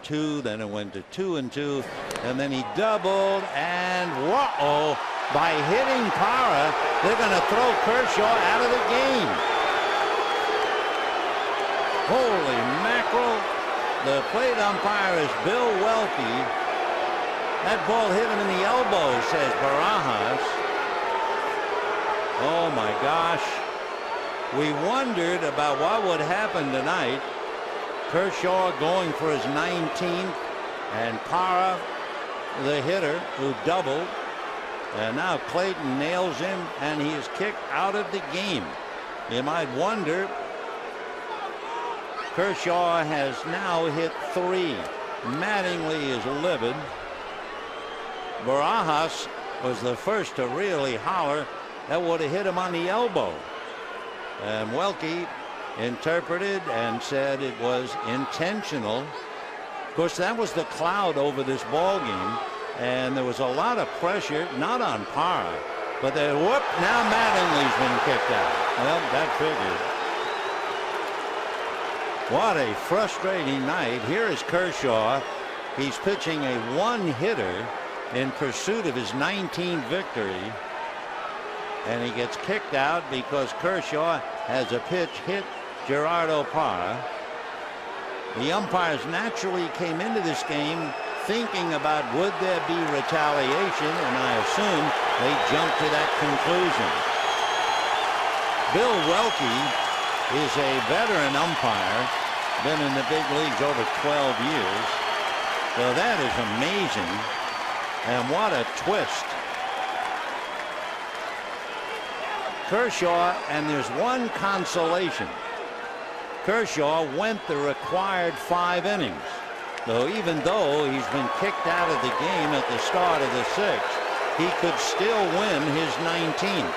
1-2, then it went to 2-2, and then he doubled, and whoa, by hitting Parra, they're going to throw Kershaw out of the game. Holy mackerel. The plate umpire is Bill Welke. That ball hit him in the elbow, says Barajas. Oh my gosh. We wondered about what would happen tonight. Kershaw going for his 19th, and Parra, the hitter, who doubled. And now Clayton nails him, and he is kicked out of the game. You might wonder, Kershaw has now hit 3. Mattingly is livid. Barajas was the first to really holler. That would have hit him on the elbow. And Welke interpreted and said it was intentional. Of course, that was the cloud over this ball game, and there was a lot of pressure, not on Parra, but now Mattingly's been kicked out. Well, that figured. What a frustrating night. Here is Kershaw. He's pitching a one-hitter in pursuit of his 19th victory, and he gets kicked out because Kershaw has a pitch hit Gerardo Parra. The umpires naturally came into this game thinking about would there be retaliation, and I assume they jumped to that conclusion. Bill Welke is a veteran umpire, been in the big leagues over 12 years. So that is amazing. And what a twist. Kershaw, and there's one consolation. Kershaw went the required 5 innings. So even though he's been kicked out of the game at the start of the 6th, he could still win his 19th.